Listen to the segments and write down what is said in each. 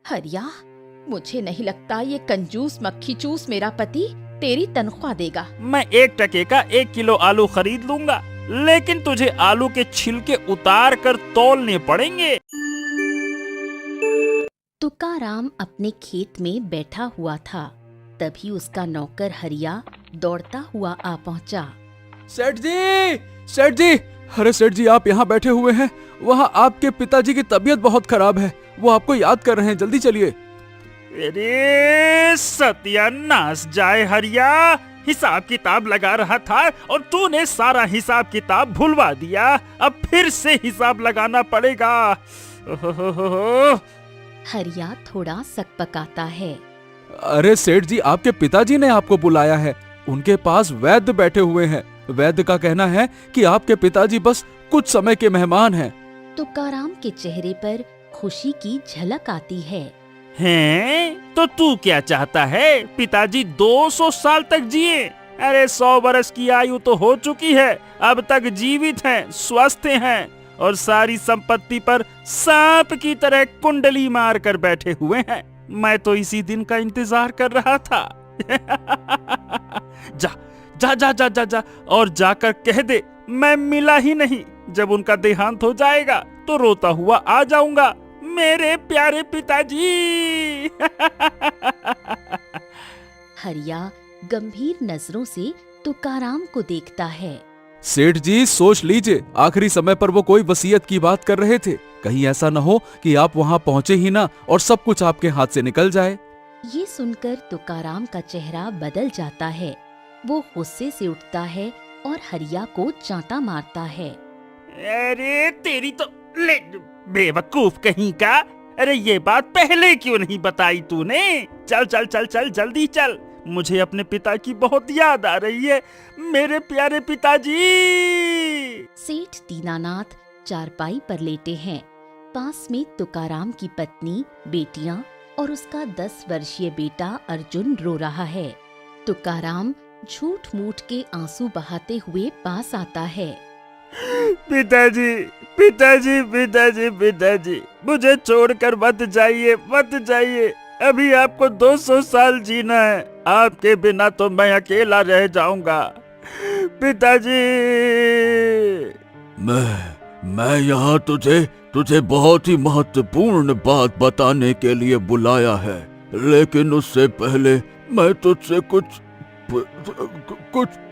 हरिया, मुझे नहीं लगता ये कंजूस मक्खी चूस मेरा पति तेरी तनख्वाह देगा। मैं 1 टके का 1 किलो आलू खरीद लूंगा, लेकिन तुझे आलू के छिलके उतार कर तौलने पड़ेंगे। तुकाराम अपने खेत में बैठा हुआ था। तभी उसका नौकर हरिया दौड़ता हुआ आ पहुंचा। सेठ जी, सेठ जी, अरे सेठ जी आप यहाँ बैठे हुए हैं। वहाँ आपके पिताजी की तबीयत बहुत खराब है, वो आपको याद कर रहे हैं, जल्दी चलिए। अरे सत्यानाश जाए हरिया, हिसाब किताब लगा रहा था और तूने सारा हिसाब किताब भुलवा दिया। अब फिर से हिसाब लगाना पड़ेगा। ओहो। हरिया थोड़ा सकपकाता है। अरे सेठ जी, आपके पिताजी ने आपको बुलाया है, उनके पास वैद्य बैठे हुए हैं। वैद्य का कहना है कि आपके पिताजी बस कुछ समय के मेहमान हैं। तुकाराम के चेहरे पर खुशी की झलक आती है। हैं? तो तू क्या चाहता है? पिताजी 200 साल तक जिए? अरे 100 वर्ष की आयु तो हो चुकी है, अब तक जीवित हैं, स्वस्थ हैं और सारी संपत्ति पर सांप की तरह कुंडली मार कर बैठे हुए हैं। मैं तो इसी दिन का इंतजार कर रहा था। जा जा जा जा जा जा और जाकर कह दे मैं मिला ही नहीं। जब उनका देहांत हो जाएगा तो रोता हुआ आ जाऊंगा। मेरे प्यारे पिताजी। हरिया गंभीर नजरों से तुकाराम को देखता है। सेठ जी सोच लीजिए, आखिरी समय पर वो कोई वसीयत की बात कर रहे थे। कहीं ऐसा न हो कि आप वहाँ पहुँचे ही ना और सब कुछ आपके हाथ से निकल जाए। ये सुनकर तुकाराम का चेहरा बदल जाता है। वो गुस्से से उठता है और हरिया को चांटा मारता है। अरे तेरी तो ले बेवकूफ कहीं का। अरे ये बात पहले क्यों नहीं बताई तूने? चल चल चल चल जल्दी चल, मुझे अपने पिता की बहुत याद आ रही है। मेरे प्यारे पिताजी। सेठ दीनानाथ चारपाई पर लेटे हैं। पास में तुकाराम की पत्नी, बेटियां और उसका 10 वर्षीय बेटा अर्जुन रो रहा है। तुकाराम झूठ मूठ के आंसू बहाते हुए पास आता है। पिताजी पिताजी पिताजी पिताजी, मुझे छोड़कर मत जाइए, मत जाइए। अभी आपको 200 साल जीना है, आपके बिना तो मैं अकेला रह जाऊंगा। पिताजी। मैं यहाँ तुझे बहुत ही महत्वपूर्ण बात बताने के लिए बुलाया है, लेकिन उससे पहले मैं तुझसे कुछ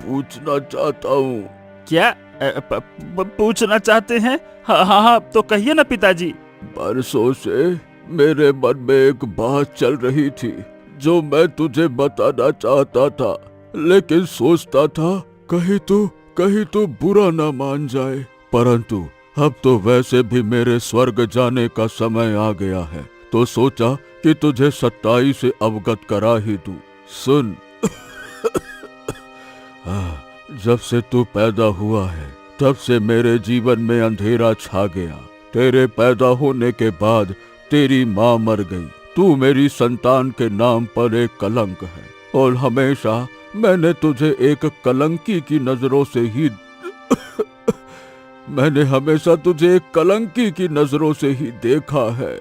पूछना चाहता हूँ। क्या पूछना चाहते हैं? हाँ हाँ हाँ, तो कहिए ना पिताजी। बरसों से मेरे मन में एक बात चल रही थी जो मैं तुझे बताना चाहता था, लेकिन सोचता था कहीं तो बुरा ना मान जाए। परंतु अब तो वैसे भी मेरे स्वर्ग जाने का समय आ गया है, तो सोचा कि तुझे सच्चाई से अवगत करा ही दूं। सुन। जब से तू पैदा हुआ है तब से मेरे जीवन में अंधेरा छा गया। तेरे पैदा होने के बाद तेरी माँ मर गई। तू मेरी संतान के नाम पर एक कलंक है और हमेशा मैंने तुझे एक कलंकी की नजरों से ही देखा है।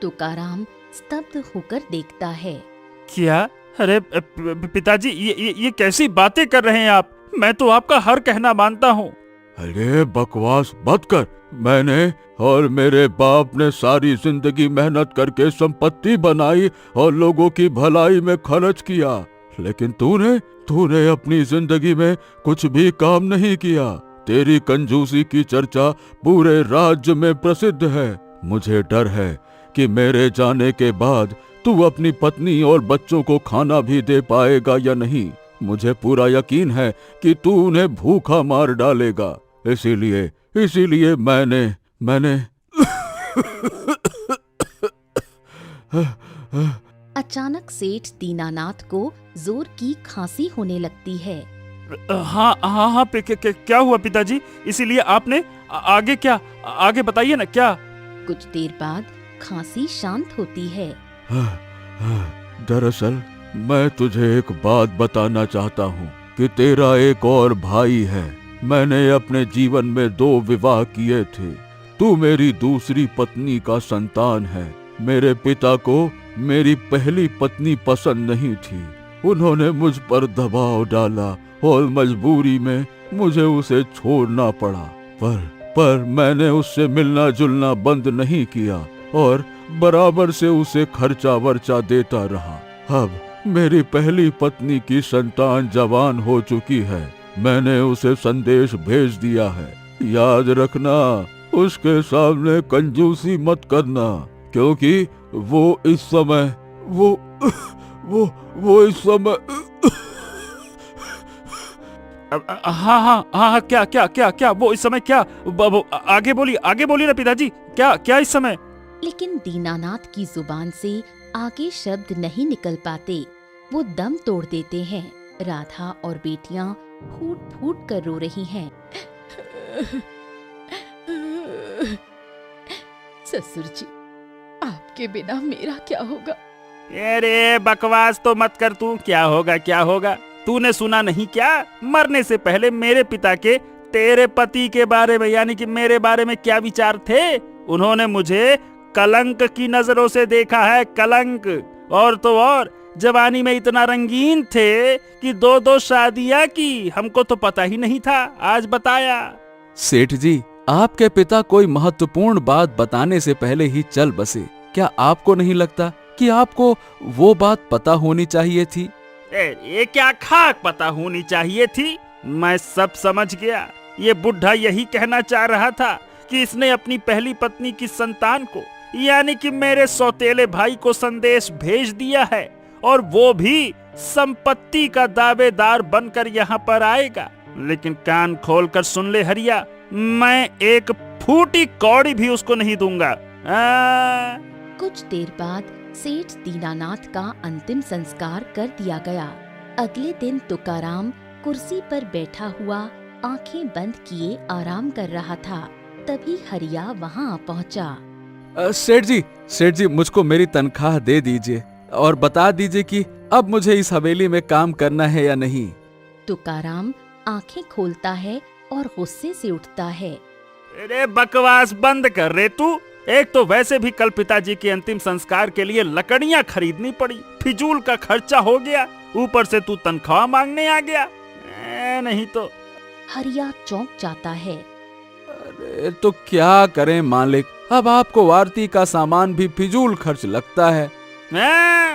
तुकाराम स्तब्ध होकर देखता है। क्या? अरे पिताजी, ये कैसी बातें कर रहे हैं आप? मैं तो आपका हर कहना मानता हूँ। अरे बकवास मत कर। मैंने और मेरे बाप ने सारी जिंदगी मेहनत करके संपत्ति बनाई और लोगों की भलाई में खर्च किया, लेकिन तूने अपनी जिंदगी में कुछ भी काम नहीं किया। तेरी कंजूसी की चर्चा पूरे राज्य में प्रसिद्ध है। मुझे डर है कि मेरे जाने के बाद तू अपनी पत्नी और बच्चों को खाना भी दे पाएगा या नहीं। मुझे पूरा यकीन है कि तू उन्हें भूखा मार डालेगा। इसीलिए मैंने अचानक सेठ दीनानाथ को जोर की खांसी होने लगती है। हाँ हाँ हाँ, क्या हुआ पिताजी? इसीलिए आपने आगे बताइए ना क्या? कुछ देर बाद खांसी शांत होती है। दरअसल मैं तुझे एक बात बताना चाहता हूँ कि तेरा एक और भाई है। मैंने अपने जीवन में 2 विवाह किए थे। तू मेरी दूसरी पत्नी का संतान है। मेरे पिता को मेरी पहली पत्नी पसंद नहीं थी। उन्होंने मुझ पर दबाव डाला और मजबूरी में मुझे उसे छोड़ना पड़ा। पर मैंने उससे मिलना जुलना बंद नहीं किया और बराबर से उसे खर्चा वर्चा देता रहा। अब मेरी पहली पत्नी की संतान जवान हो चुकी है। मैंने उसे संदेश भेज दिया है। याद रखना, उसके सामने कंजूसी मत करना, क्योंकि वो इस समय हाँ, क्या वो इस समय क्या? आगे बोलिए ना पिताजी, क्या इस समय? लेकिन दीनानाथ की जुबान से आगे शब्द नहीं निकल पाते। वो दम तोड़ देते हैं। राधा और बेटियां फूट फूट कर रो रही हैं। ससुर जी, आपके बिना मेरा क्या होगा? अरे बकवास तो मत कर तू। क्या होगा? तूने सुना नहीं क्या? मरने से पहले मेरे पिता के तेरे पति के बारे में, यानी कि मेरे बारे में क्या विचार थे? उन्होंने मुझे कलंक की नजरों से देखा है, कलंक। और तो और जवानी में इतना रंगीन थे कि 2-2 शादियां की। हमको तो पता ही नहीं था, आज बताया। सेठ जी, आपके पिता कोई महत्वपूर्ण बात बताने से पहले ही चल बसे। क्या आपको नहीं लगता कि आपको वो बात पता होनी चाहिए थी? ये क्या खाक पता होनी चाहिए थी? मैं सब समझ गया। ये बुढ़ा यही कहना चाह रहा था कि इसने अपनी पहली पत्नी की संतान को, यानी कि मेरे सौतेले भाई को संदेश भेज दिया है, और वो भी संपत्ति का दावेदार बनकर यहाँ पर आएगा। लेकिन कान खोलकर सुन ले हरिया, मैं एक फूटी कौड़ी भी उसको नहीं दूंगा। कुछ देर बाद सेठ दीनानाथ का अंतिम संस्कार कर दिया गया। अगले दिन तुकाराम कुर्सी पर बैठा हुआ आंखें बंद किए आराम कर रहा था। तभी हरिया वहाँ पहुँचा। सेठ जी, मुझको मेरी तनख्वाह दे दीजिए और बता दीजिए कि अब मुझे इस हवेली में काम करना है या नहीं। तुकाराम आंखें खोलता है और गुस्से से उठता है। अरे बकवास बंद कर रे तू। एक तो वैसे भी कल पिताजी के अंतिम संस्कार के लिए लकड़ियां खरीदनी पड़ी, फिजूल का खर्चा हो गया, ऊपर से तू तनख्वाह मांगने आ गया। नहीं तो। हरिया चौंक जाता है। अरे तो क्या करें मालिक, अब आपको आरती का सामान भी फिजूल खर्च लगता है।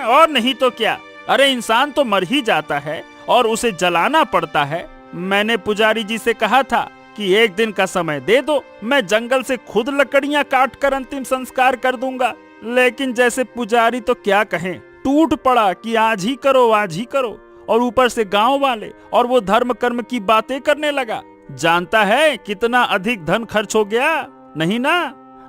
और नहीं तो क्या। अरे इंसान तो मर ही जाता है और उसे जलाना पड़ता है। मैंने पुजारी जी से कहा था कि एक दिन का समय दे दो, मैं जंगल से खुद लकड़ियां काट कर अंतिम संस्कार कर दूंगा। लेकिन जैसे पुजारी तो क्या कहें, टूट पड़ा कि आज ही करो, और ऊपर से गांव वाले और वो धर्म कर्म की बातें करने लगा। जानता है कितना अधिक धन खर्च हो गया? नहीं ना,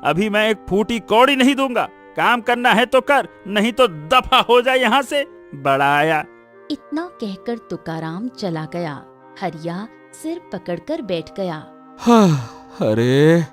अभी मैं एक फूटी कौड़ी नहीं दूंगा। काम करना है तो कर, नहीं तो दफा हो जाए यहाँ से। बड़ा आया। इतना कहकर तुकाराम चला गया। हरिया सिर पकड़कर बैठ गया। अरे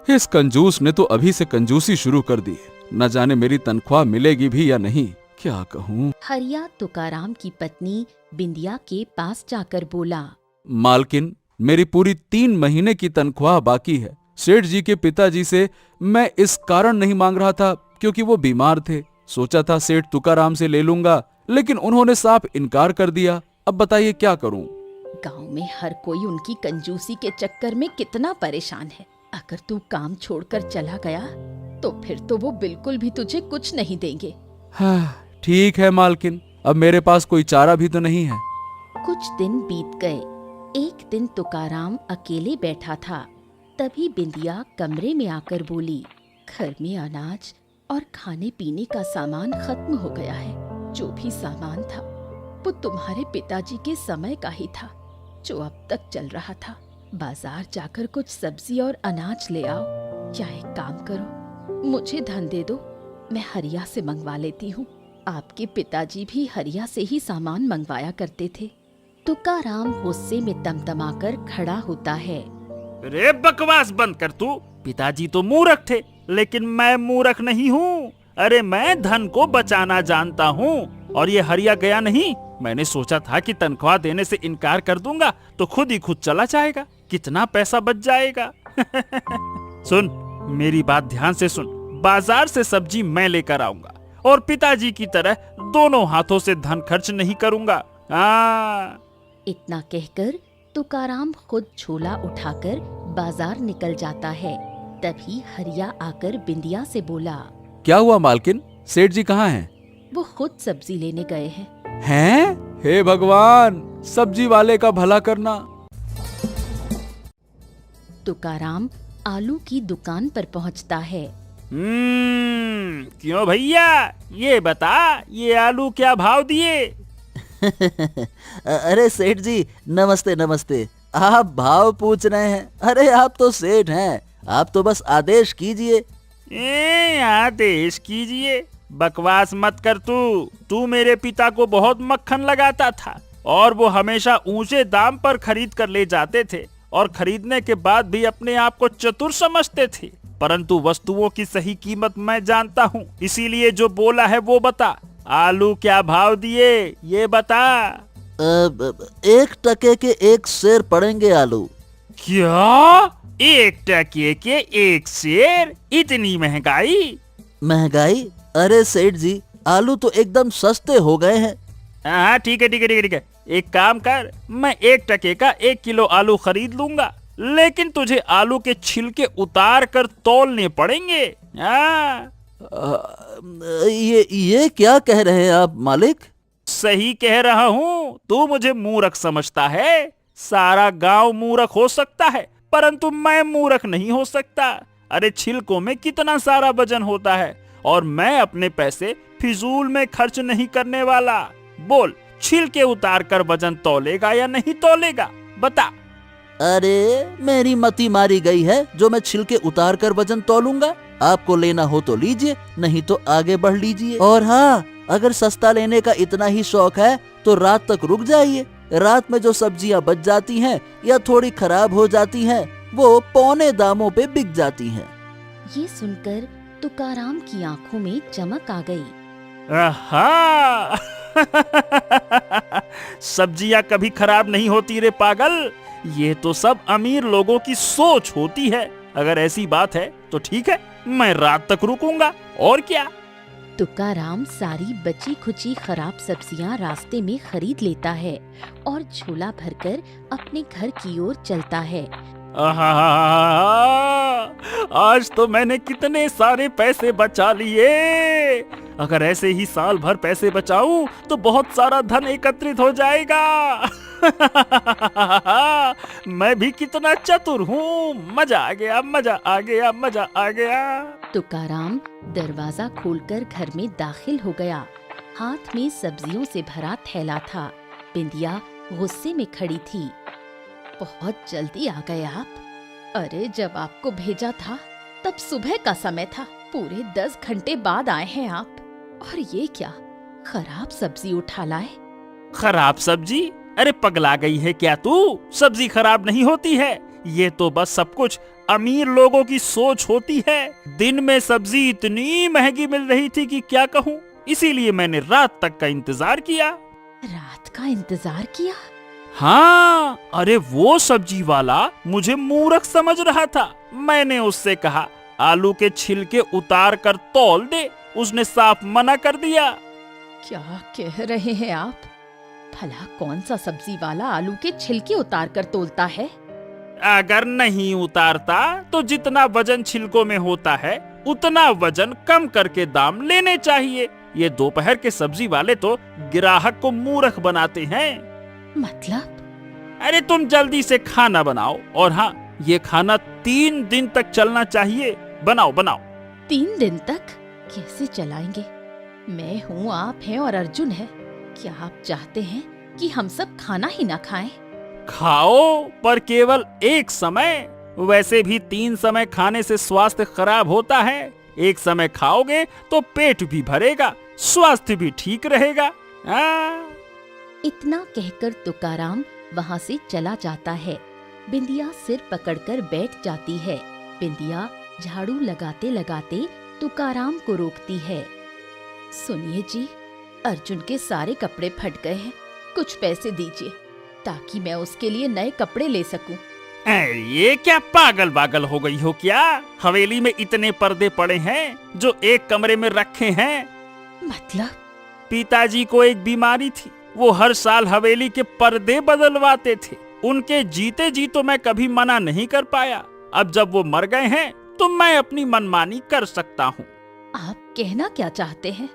इस कंजूस ने तो अभी से कंजूसी शुरू कर दी। न जाने मेरी तनख्वाह मिलेगी भी या नहीं, क्या कहूँ। हरिया तुकाराम की पत्नी बिंदिया के पास जाकर बोला, मालकिन, मेरी पूरी 3 महीने की तनख्वाह बाकी है। सेठ जी के पिताजी से मैं इस कारण नहीं मांग रहा था क्योंकि वो बीमार थे। सोचा था सेठ तुकाराम से ले लूंगा, लेकिन उन्होंने साफ इनकार कर दिया। अब बताइए क्या करूं। गांव में हर कोई उनकी कंजूसी के चक्कर में कितना परेशान है। अगर तू काम छोड़कर चला गया तो फिर तो वो बिल्कुल भी तुझे कुछ नहीं देंगे। हाँ, ठीक है मालकिन, अब मेरे पास कोई चारा भी तो नहीं है। कुछ दिन बीत गए। एक दिन तुकाराम अकेले बैठा था। तभी बिंदिया कमरे में आकर बोली, घर में अनाज और खाने पीने का सामान खत्म हो गया है। जो भी सामान था वो तुम्हारे पिताजी के समय का ही था, जो अब तक चल रहा था। बाजार जाकर कुछ सब्जी और अनाज ले आओ, या एक काम करो, मुझे धन दे दो, मैं हरिया से मंगवा लेती हूँ। आपके पिताजी भी हरिया से ही सामान मंगवाया करते थे। तुकाराम गुस्से में तमतमाकर खड़ा होता है। रे बकवास बंद कर तू। पिताजी तो मूर्ख थे, लेकिन मैं मूर्ख नहीं हूँ। अरे मैं धन को बचाना जानता हूँ। और ये हरिया गया नहीं। मैंने सोचा था कि तनख्वाह देने से इनकार कर दूंगा तो खुद ही खुद चला जाएगा, कितना पैसा बच जाएगा। सुन, मेरी बात ध्यान से सुन, बाजार से सब्जी मैं लेकर आऊंगा और पिताजी की तरह दोनों हाथों से धन खर्च नहीं करूंगा। इतना कहकर तुकाराम खुद झोला उठाकर बाजार निकल जाता है। तभी हरिया आकर बिंदिया से बोला, क्या हुआ मालकिन, सेठ जी कहाँ हैं? वो खुद सब्जी लेने गए हैं। हैं? हे भगवान, सब्जी वाले का भला करना। तुकाराम आलू की दुकान पर पहुंचता है। क्यों भैया, ये बता, ये आलू क्या भाव दिए? अरे सेठ जी, नमस्ते नमस्ते। आप भाव पूछ रहे हैं? अरे आप तो सेठ हैं, आप तो बस आदेश कीजिए। आदेश कीजिए? बकवास मत कर। तू मेरे पिता को बहुत मक्खन लगाता था और वो हमेशा ऊंचे दाम पर खरीद कर ले जाते थे और खरीदने के बाद भी अपने आप को चतुर समझते थे। परंतु वस्तुओं की सही कीमत मैं जानता हूँ, इसीलिए जो बोला है वो बता। आलू क्या भाव दिए, ये बता। 1 टके के 1 सेर पड़ेंगे आलू। क्या? 1 टके के 1 सेर? इतनी महंगाई? महंगाई? अरे सेठ जी, आलू तो एकदम सस्ते हो गए हैं। हाँ ठीक है। एक काम कर, मैं 1 टके का 1 किलो आलू खरीद लूंगा, लेकिन तुझे आलू के छिलके उतार कर तौलने पड़ेंगे। ये क्या कह रहे हैं आप मालिक? सही कह रहा हूँ। तू मुझे मूर्ख समझता है। सारा गांव मूर्ख हो सकता है, परंतु मैं मूर्ख नहीं हो सकता। अरे छिलकों में कितना सारा वजन होता है और मैं अपने पैसे फिजूल में खर्च नहीं करने वाला। बोल, छिलके उतार कर वजन तौलेगा या नहीं तौलेगा, बता। अरे मेरी मती मारी गई है जो मैं छिलके उतार कर वजन तौलूंगा। आपको लेना हो तो लीजिए, नहीं तो आगे बढ़ लीजिए। और हाँ, अगर सस्ता लेने का इतना ही शौक है तो रात तक रुक जाइए। रात में जो सब्जियां बच जाती हैं या थोड़ी खराब हो जाती हैं, वो पौने दामों पे बिक जाती हैं। ये सुनकर तुकाराम की आंखों में चमक आ गई। आहा! सब्जियां कभी खराब नहीं होती रे पागल। ये तो सब अमीर लोगों की सोच होती है। अगर ऐसी बात है तो ठीक है, मैं रात तक रुकूंगा, और क्या। तुकाराम सारी बची खुची खराब सब्जियां रास्ते में खरीद लेता है और झोला भरकर अपने घर की ओर चलता है। आहा! आज तो मैंने कितने सारे पैसे बचा लिए। अगर ऐसे ही साल भर पैसे बचाऊं तो बहुत सारा धन एकत्रित हो जाएगा। मैं भी कितना चतुर हूँ। मजा आ गया, मजा आ गया, मजा आ गया। तुकाराम दरवाजा खोलकर घर में दाखिल हो गया। हाथ में सब्जियों से भरा थैला था। बिंदिया गुस्से में खड़ी थी। बहुत जल्दी आ गए आप। अरे जब आपको भेजा था तब सुबह का समय था, पूरे 10 घंटे बाद आए हैं आप। और ये क्या, खराब सब्जी उठा लाए? खराब सब्जी? अरे पगला गई है क्या तू? सब्जी खराब नहीं होती है। ये तो बस सब कुछ अमीर लोगों की सोच होती है। दिन में सब्जी इतनी महंगी मिल रही थी कि क्या कहूँ, इसीलिए मैंने रात तक का इंतजार किया। रात का इंतजार किया? हाँ, अरे वो सब्जी वाला मुझे मूर्ख समझ रहा था। मैंने उससे कहा आलू के छिलके उतार कर तौल दे, उसने साफ मना कर दिया। क्या कह रहे हैं आप? भला कौन सा सब्जी वाला आलू के छिलके उतार कर तौलता है? अगर नहीं उतारता तो जितना वजन छिलकों में होता है उतना वजन कम करके दाम लेने चाहिए। ये दोपहर के सब्जी वाले तो ग्राहक को मूर्ख बनाते हैं। मतलब? अरे तुम जल्दी से खाना बनाओ, और हाँ, ये खाना 3 दिन तक चलना चाहिए। बनाओ बनाओ। 3 दिन तक कैसे चलाएंगे? मैं हूँ, आप हैं और अर्जुन है। क्या आप चाहते हैं कि हम सब खाना ही ना खाएं? खाओ, पर केवल एक समय। वैसे भी 3 समय खाने से स्वास्थ्य खराब होता है। एक समय खाओगे तो पेट भी भरेगा, स्वास्थ्य भी ठीक रहेगा। इतना कहकर तुकाराम वहाँ से चला जाता है। बिंदिया सिर पकड़कर बैठ जाती है। बिंदिया झाड़ू लगाते लगाते तुकाराम को रोकती है। सुनिए जी, अर्जुन के सारे कपड़े फट गए हैं, कुछ पैसे दीजिए ताकि मैं उसके लिए नए कपड़े ले सकूं। अरे ये क्या पागल बागल हो गई हो क्या? हवेली में इतने पर्दे पड़े हैं जो एक कमरे में रखे हैं। मतलब? पिताजी को एक बीमारी थी, वो हर साल हवेली के पर्दे बदलवाते थे। उनके जीते जी तो मैं कभी मना नहीं कर पाया। अब जब वो मर गए हैं तो मैं अपनी मनमानी कर सकता हूँ। आप कहना क्या चाहते हैं?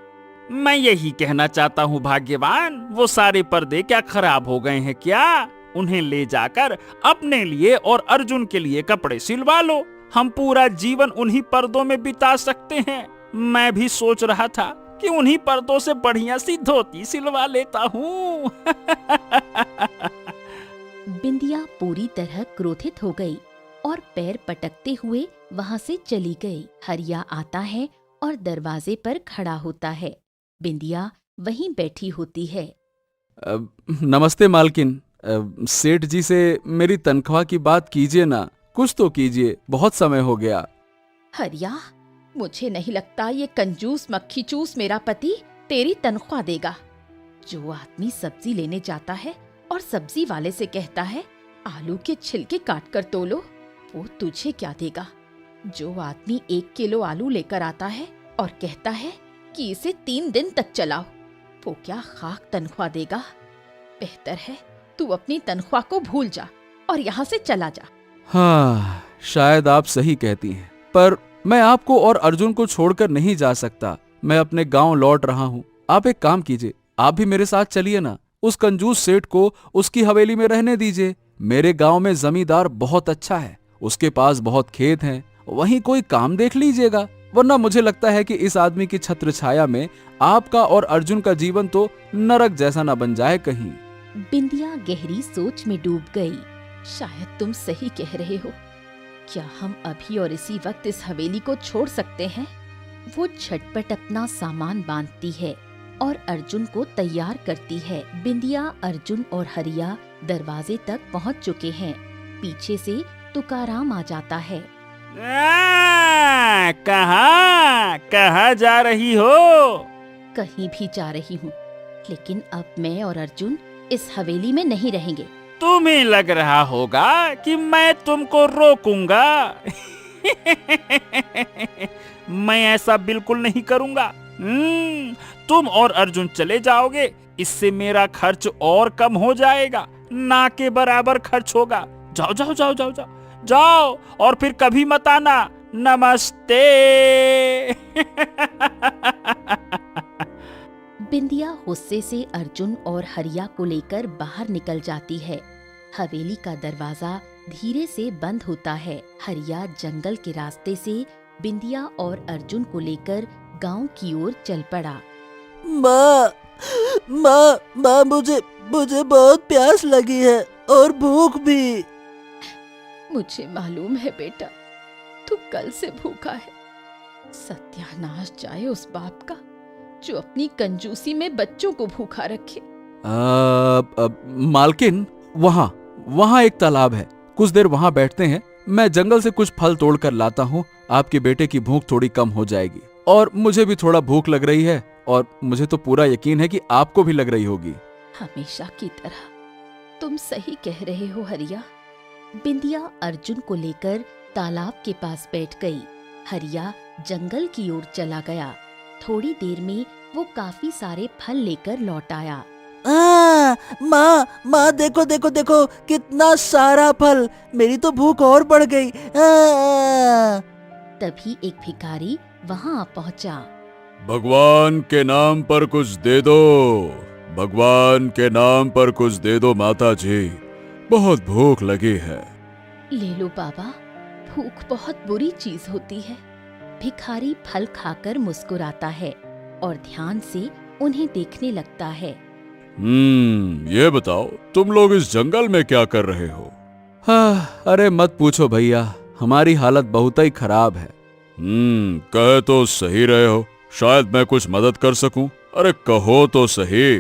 मैं यही कहना चाहता हूँ भाग्यवान, वो सारे पर्दे क्या खराब हो गए हैं क्या? उन्हें ले जाकर अपने लिए और अर्जुन के लिए कपड़े सिलवा लो। हम पूरा जीवन उन्हीं पर्दों में बिता सकते हैं। मैं भी सोच रहा था कि उन्हीं पर्दों से बढ़िया सी धोती सिलवा लेता हूँ। बिंदिया पूरी तरह क्रोधित हो गई और पैर पटकते हुए वहाँ से चली गई। हरिया आता है और दरवाजे पर खड़ा होता है। बिंदिया वहीं बैठी होती है। नमस्ते मालकिन। सेठ जी से मेरी तनख्वाह की बात कीजिए ना, कुछ तो कीजिए, बहुत समय हो गया। हरिया, मुझे नहीं लगता ये कंजूस मक्खी चूस मेरा पति तेरी तनख्वाह देगा। जो आदमी सब्जी लेने जाता है और सब्जी वाले से कहता है आलू के छिलके काट कर तोलो, वो तुझे क्या देगा? जो आदमी 1 किलो आलू लेकर आता है और कहता है कि इसे 3 दिन तक चलाओ, वो क्या खाक तनख्वाह देगा? बेहतर है तू अपनी तनख्वाह को भूल जा और यहाँ से चला जा। हाँ, शायद आप सही कहती हैं, पर मैं आपको और अर्जुन को छोड़कर नहीं जा सकता। मैं अपने गांव लौट रहा हूँ। आप एक काम कीजिए, आप भी मेरे साथ चलिए ना। उस कंजूस सेठ को उसकी हवेली में रहने दीजिए। मेरे गांव में जमींदार बहुत अच्छा है, उसके पास बहुत खेत हैं, वहीं कोई काम देख लीजिएगा। वरना मुझे लगता है कि इस आदमी की छत्र छाया में आपका और अर्जुन का जीवन तो नरक जैसा न बन जाए कहीं। बिंदिया गहरी सोच में डूब गई। शायद तुम सही कह रहे हो। क्या हम अभी और इसी वक्त इस हवेली को छोड़ सकते हैं? वो झटपट अपना सामान बांधती है और अर्जुन को तैयार करती है। बिंदिया, अर्जुन और हरिया दरवाजे तक पहुंच चुके हैं। पीछे से तुकाराम आ जाता है। कहाँ जा रही हो? कहीं भी जा रही हूँ, लेकिन अब मैं और अर्जुन इस हवेली में नहीं रहेंगे। तुम्हें लग रहा होगा कि मैं तुमको रोकूंगा। मैं ऐसा बिल्कुल नहीं करूंगा। तुम और अर्जुन चले जाओगे, इससे मेरा खर्च और कम हो जाएगा, ना के बराबर खर्च होगा। जाओ जाओ जाओ जाओ जाओ जाओ, और फिर कभी मत आना। नमस्ते। बिंदिया गुस्से से अर्जुन और हरिया को लेकर बाहर निकल जाती है। हवेली का दरवाजा धीरे से बंद होता है। हरिया जंगल के रास्ते से बिंदिया और अर्जुन को लेकर गांव की ओर चल पड़ा। माँ, माँ, माँ, मुझे बहुत प्यास लगी है और भूख भी। मुझे मालूम है बेटा, तू कल से भूखा है। सत्यानाश जाए उस बाप का जो अपनी कंजूसी में बच्चों को भूखा रखे। मालकिन, वहाँ एक तालाब है, कुछ देर वहाँ बैठते हैं। मैं जंगल से कुछ फल तोड़ कर लाता हूँ, आपके बेटे की भूख थोड़ी कम हो जाएगी। और मुझे भी थोड़ा भूख लग रही है, और मुझे तो पूरा यकीन है कि आपको भी लग रही होगी। हमेशा की तरह तुम सही कह रहे हो हरिया। बिंदिया अर्जुन को लेकर तालाब के पास बैठ गई। हरिया जंगल की ओर चला गया। थोड़ी देर में वो काफी सारे फल लेकर लौट आया। माँ, देखो देखो देखो, कितना सारा फल। मेरी तो भूख और बढ़ गई। तभी एक भिखारी वहाँ पहुँचा। भगवान के नाम पर कुछ दे दो, भगवान के नाम पर कुछ दे दो माता जी, बहुत भूख लगी है। ले लो बाबा, भूख बहुत बुरी चीज होती है। भिखारी फल खाकर मुस्कुराता है और ध्यान से उन्हें देखने लगता है। ये बताओ, तुम लोग इस जंगल में क्या कर रहे हो? हाँ, अरे मत पूछो भैया, हमारी हालत बहुत ही खराब है। कहे तो सही रहे हो, शायद मैं कुछ मदद कर सकूं। अरे कहो तो सही।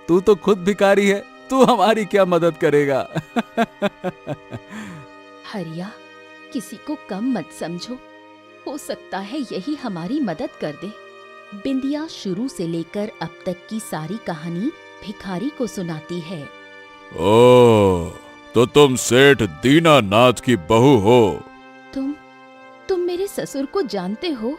तू तो खुद भिखारी है, तू हमारी क्या मदद करेगा? हरिया, किसी को कम मत समझो, हो सकता है यही हमारी मदद कर दे। बिंदिया शुरू से लेकर अब तक की सारी कहानी भिखारी को सुनाती है। ओ, तो तुम सेठ दीनानाथ की बहू हो। तुम मेरे ससुर को जानते हो?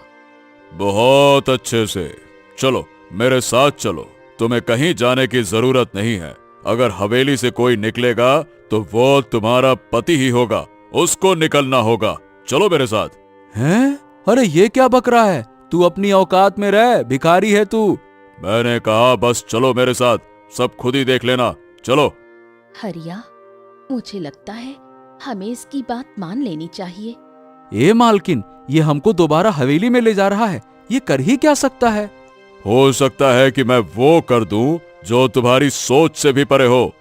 बहुत अच्छे से। चलो मेरे साथ चलो, तुम्हें कहीं जाने की जरूरत नहीं है। अगर हवेली से कोई निकलेगा तो वो तुम्हारा पति ही होगा, उसको निकलना होगा। चलो मेरे साथ। हैं? अरे ये क्या बक रहा है? तू अपनी औकात में रह, भिखारी है तू। मैंने कहा बस चलो मेरे साथ, सब खुद ही देख लेना। चलो। हरिया, मुझे लगता है हमें इसकी बात मान लेनी चाहिए। ए मालकिन, ये हमको दोबारा हवेली में ले जा रहा है, ये कर ही क्या सकता है? हो सकता है कि मैं वो कर दूं जो तुम्हारी सोच से भी परे हो।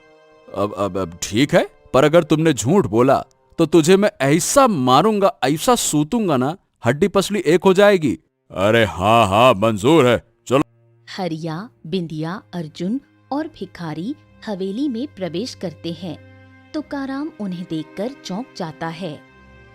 अब ठीक है, पर अगर तुमने झूठ बोला तो तुझे मैं ऐसा मारूंगा, ऐसा सूतूंगा ना, हड्डी पसली एक हो जाएगी। अरे हाँ हाँ, मंजूर है, चलो। हरिया, बिंदिया, अर्जुन और भिखारी हवेली में प्रवेश करते हैं। तुकाराम उन्हें देखकर चौंक जाता है।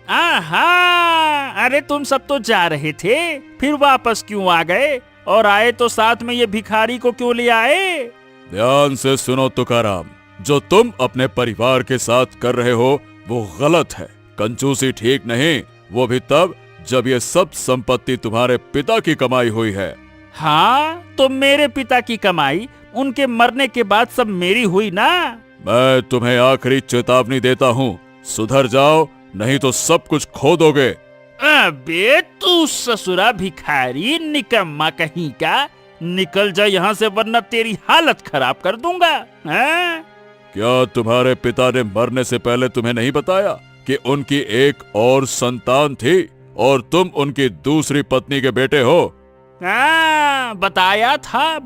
आहा, अरे तुम सब तो जा रहे थे, फिर वापस क्यों आ गए? और आए तो साथ में ये भिखारी को क्यों ले आए? ध्यान से सुनो तुकाराम, जो तुम अपने परिवार के साथ कर रहे हो वो गलत है। कंजूसी ठीक नहीं, वो भी तब जब ये सब संपत्ति तुम्हारे पिता की कमाई हुई है। हाँ, तो मेरे पिता की कमाई उनके मरने के बाद सब मेरी हुई ना। मैं तुम्हें आखिरी चेतावनी देता हूँ, सुधर जाओ नहीं तो सब कुछ खो दोगे। अबे तू ससुरा भिखारी निकम्मा कहीं का, निकल जा यहाँ से वरना तेरी हालत खराब कर दूंगा। हाँ? क्या तुम्हारे पिता ने मरने से पहले तुम्हें नहीं बताया कि उनकी एक और संतान थी और तुम उनकी दूसरी पत्नी के बेटे हो? हाँ, बताया था।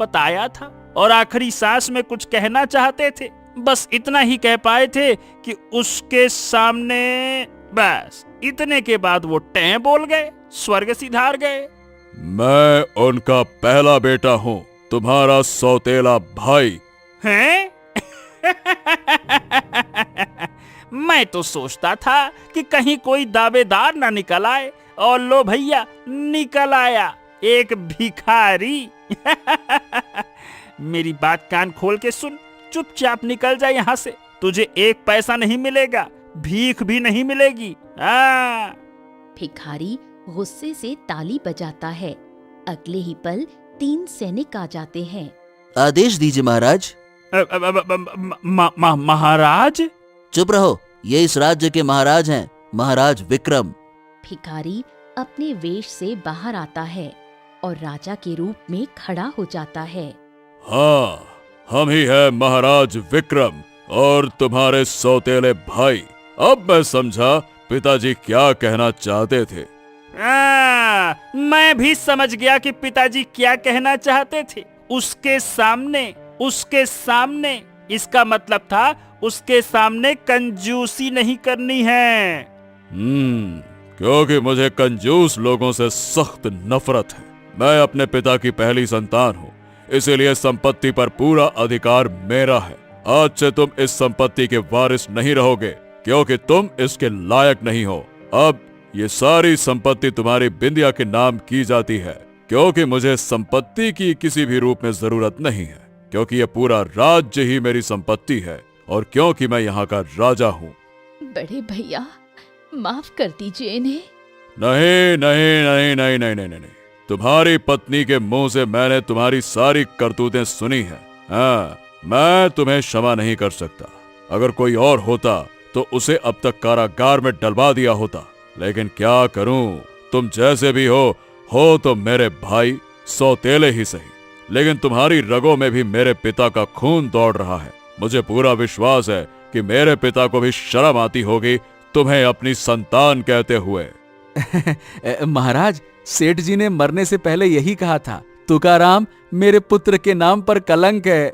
और आखिरी सांस में कुछ कहना चाहते थे, बस इतना ही कह पाए थे कि उसके सामने। बस इतने के बाद वो टें बोल गए, स्वर्ग सिधार गए। मैं उनका पहला बेटा हूँ, तुम्हारा सौतेला भाई। हैं? मैं तो सोचता था कि कहीं कोई दावेदार ना निकल आए, और लो भैया निकल आया एक भिखारी। मेरी बात कान खोल के सुन, चुपचाप निकल जा यहाँ से, तुझे एक पैसा नहीं मिलेगा, भीख भी नहीं मिलेगी। भिखारी गुस्से से ताली बजाता है। अगले ही पल 3 सैनिक आ जाते हैं। आदेश दीजिए महाराज। महाराज? चुप रहो, ये इस राज्य के महाराज हैं, महाराज विक्रम। भिखारी अपने वेश से बाहर आता है और राजा के रूप में खड़ा हो जाता है। हाँ, हम ही है महाराज विक्रम और तुम्हारे सौतेले भाई। अब मैं समझा पिताजी क्या कहना चाहते थे। मैं भी समझ गया कि पिताजी क्या कहना चाहते थे। उसके सामने इसका मतलब था उसके सामने कंजूसी नहीं करनी है। क्योंकि मुझे कंजूस लोगों से सख्त नफरत है। मैं अपने पिता की पहली संतान हूँ, इसीलिए संपत्ति पर पूरा अधिकार मेरा है। आज से तुम इस संपत्ति के वारिस नहीं रहोगे, क्योंकि तुम इसके लायक नहीं हो। अब ये सारी संपत्ति तुम्हारी बिंदिया के नाम की जाती है, क्योंकि मुझे संपत्ति की किसी भी रूप में जरूरत नहीं है, क्योंकि ये पूरा राज्य ही मेरी संपत्ति है और क्योंकि मैं यहाँ का राजा हूँ। बड़े भैया, माफ कर दीजिए इन्हें। नहीं नहीं नहीं नहीं नहीं नहीं नहीं, तुम्हारी पत्नी के मुंह से मैंने तुम्हारी सारी करतूतें सुनी है। हाँ, मैं तुम्हें क्षमा नहीं कर सकता। अगर कोई और होता तो उसे अब तक कारागार में डलवा दिया होता, लेकिन क्या करूं, तुम जैसे भी हो तो मेरे भाई, सौतेले ही सही, लेकिन तुम्हारी रगों में भी मेरे पिता का खून दौड़ रहा है। मुझे पूरा विश्वास है कि मेरे पिता को भी शर्म आती होगी तुम्हें अपनी संतान कहते हुए। महाराज, सेठ जी ने मरने से पहले यही कहा था, तुकाराम मेरे पुत्र के नाम पर कलंक है।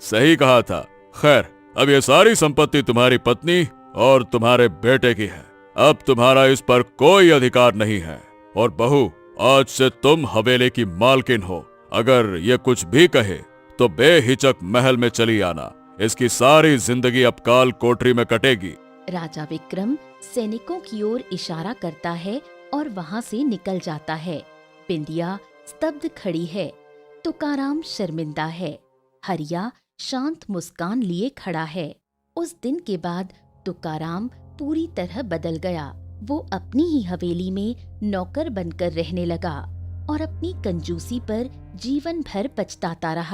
सही कहा था। खैर, अब ये सारी संपत्ति तुम्हारी पत्नी और तुम्हारे बेटे की है। अब तुम्हारा इस पर कोई अधिकार नहीं है। और बहू, आज से तुम हवेली की मालकिन हो। अगर ये कुछ भी कहे तो बेहिचक महल में चली आना। इसकी सारी जिंदगी अब काल कोठरी में कटेगी। राजा विक्रम सैनिकों की ओर इशारा करता है और वहाँ से निकल जाता है। बिंदिया स्तब्ध खड़ी है। तुकाराम शर्मिंदा है। हरिया शांत मुस्कान लिए खड़ा है। उस दिन के बाद तुकाराम पूरी तरह बदल गया। वो अपनी ही हवेली में नौकर बनकर रहने लगा और अपनी कंजूसी पर जीवन भर पछताता रहा।